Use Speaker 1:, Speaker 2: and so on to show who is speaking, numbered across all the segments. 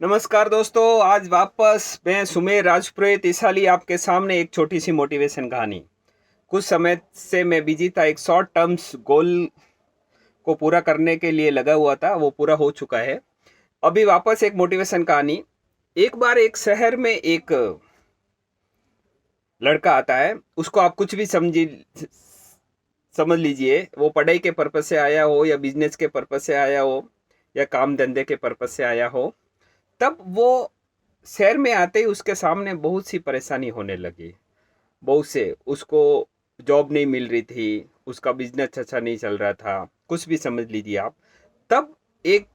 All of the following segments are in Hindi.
Speaker 1: नमस्कार दोस्तों, आज वापस मैं सुमेर राजपुरोहित इसाली आपके सामने एक छोटी सी मोटिवेशन कहानी। कुछ समय से मैं बिजी था, एक शॉर्ट टर्म्स गोल को पूरा करने के लिए लगा हुआ था, वो पूरा हो चुका है। अभी वापस एक मोटिवेशन कहानी। एक बार एक शहर में एक लड़का आता है, उसको आप कुछ भी समझ लीजिए, वो पढ़ाई के पर्पज से आया हो या बिजनेस के पर्पज से आया हो या काम धंधे के पर्पज से आया हो। तब वो शहर में आते ही उसके सामने बहुत सी परेशानी होने लगी। बहुत से उसको जॉब नहीं मिल रही थी, उसका बिजनेस अच्छा नहीं चल रहा था, कुछ भी समझ लीजिए आप। तब एक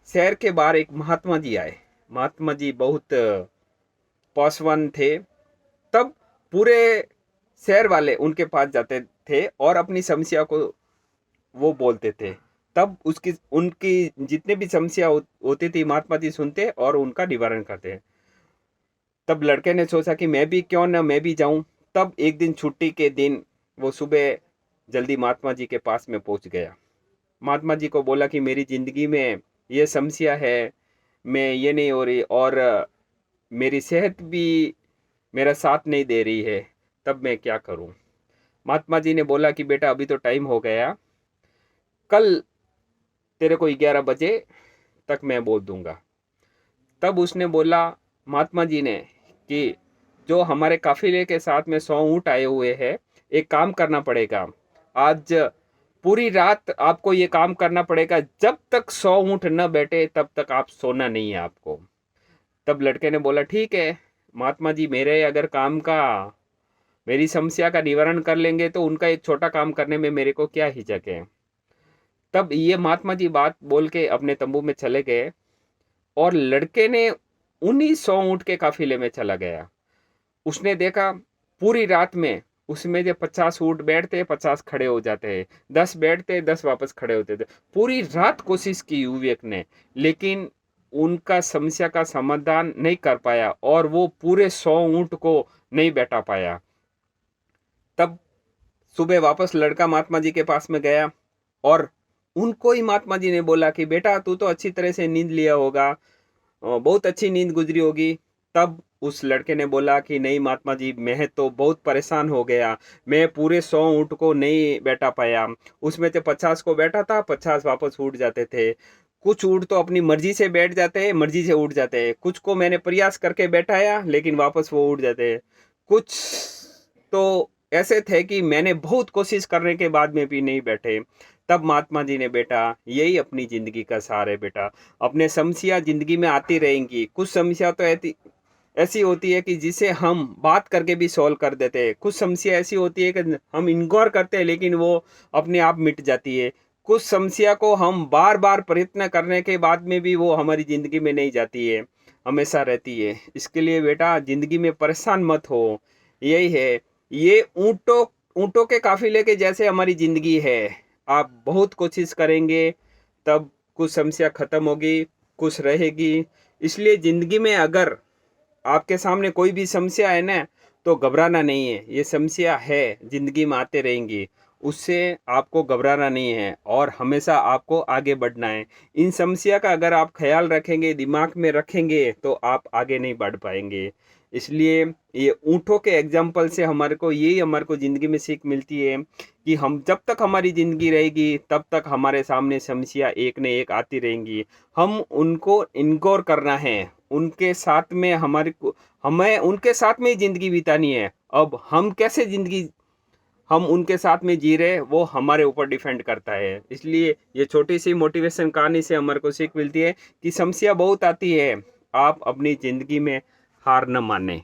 Speaker 1: शहर के बाहर एक महात्मा जी आए। महात्मा जी बहुत पासवान थे। तब पूरे शहर वाले उनके पास जाते थे और अपनी समस्या को वो बोलते थे। तब उसकी उनकी जितने भी समस्या होती थी, महात्मा जी सुनते और उनका निवारण करते। तब लड़के ने सोचा कि मैं भी क्यों ना मैं भी जाऊं। तब एक दिन छुट्टी के दिन वो सुबह जल्दी महात्मा जी के पास में पहुंच गया। महात्मा जी को बोला कि मेरी जिंदगी में ये समस्या है, मैं ये नहीं हो रही और मेरी सेहत भी मेरा साथ नहीं दे रही है, तब मैं क्या करूं। महात्मा जी ने बोला कि बेटा अभी तो टाइम हो गया, कल तेरे को 11 बजे तक मैं बोल दूंगा। तब उसने बोला, महात्मा जी ने, कि जो हमारे काफिले के साथ में 100 ऊँट आए हुए हैं, एक काम करना पड़ेगा। आज पूरी रात आपको ये काम करना पड़ेगा, जब तक 100 ऊँट न बैठे तब तक आप सोना नहीं है आपको। तब लड़के ने बोला, ठीक है महात्मा जी, मेरे अगर काम का मेरी समस्या का निवारण कर लेंगे तो उनका एक छोटा काम करने में मेरे को क्या हिचक है। तब ये महात्मा जी बात बोल के अपने तंबू में चले गए और लड़के ने उन्हीं 100 ऊँट के काफिले में चला गया। उसने देखा पूरी रात में उसमें जो 50 ऊँट बैठते 50 खड़े हो जाते हैं, 10 बैठते 10 वापस खड़े होते थे। पूरी रात कोशिश की युवक ने, लेकिन उनका समस्या का समाधान नहीं कर पाया और वो पूरे 100 ऊँट को नहीं बैठा पाया। तब सुबह वापस लड़का महात्मा जी के पास में गया और उनको ही महात्मा जी ने बोला कि बेटा तू तो अच्छी तरह से नींद लिया होगा, बहुत अच्छी नींद गुजरी होगी। तब उस लड़के ने बोला कि नहीं महात्मा जी, मैं तो बहुत परेशान हो गया, मैं पूरे 100 ऊँट को नहीं बैठा पाया। उसमें से 50 को बैठा था, 50 वापस उठ जाते थे। कुछ ऊँट तो अपनी मर्जी से बैठ जाते हैं, मर्जी से उठ जाते हैं। कुछ को मैंने प्रयास करके बैठाया लेकिन वापस वो उठ जाते हैं। कुछ तो ऐसे थे कि मैंने बहुत कोशिश करने के बाद में भी नहीं बैठे। तब महात्मा जी ने, बेटा यही अपनी जिंदगी का सार है बेटा, अपने समस्या जिंदगी में आती रहेंगी। कुछ समस्या तो ऐसी होती है कि जिसे हम बात करके भी सॉल्व कर देते हैं। कुछ समस्या ऐसी होती है कि हम इग्नोर करते हैं लेकिन वो अपने आप मिट जाती है। कुछ समस्या को हम बार बार प्रयत्न करने के बाद में भी वो हमारी ज़िंदगी में नहीं जाती है, हमेशा रहती है। इसके लिए बेटा ज़िंदगी में परेशान मत हो। यही है, ये ऊँटों के काफ़िले के जैसे हमारी ज़िंदगी है। आप बहुत कोशिश करेंगे तब कुछ समस्या ख़त्म होगी, कुछ रहेगी। इसलिए ज़िंदगी में अगर आपके सामने कोई भी समस्या है ना, तो घबराना नहीं है। ये समस्या है, ज़िंदगी में आते रहेंगी, उससे आपको घबराना नहीं है और हमेशा आपको आगे बढ़ना है। इन समस्या का अगर आप ख्याल रखेंगे, दिमाग में रखेंगे, तो आप आगे नहीं बढ़ पाएंगे। इसलिए ये ऊँटों के एग्जाम्पल से हमारे को ज़िंदगी में सीख मिलती है कि हम जब तक हमारी ज़िंदगी रहेगी तब तक हमारे सामने समस्या एक न एक आती रहेंगी। हम उनको इग्नोर करना है, उनके साथ में हमें उनके साथ में ही ज़िंदगी बितानी है। अब हम कैसे ज़िंदगी हम उनके साथ में जी रहे, वो हमारे ऊपर डिपेंड करता है। इसलिए ये छोटी सी मोटिवेशन कहानी से हमारे को सीख मिलती है कि समस्या बहुत आती है, आप अपनी ज़िंदगी में हार न माने।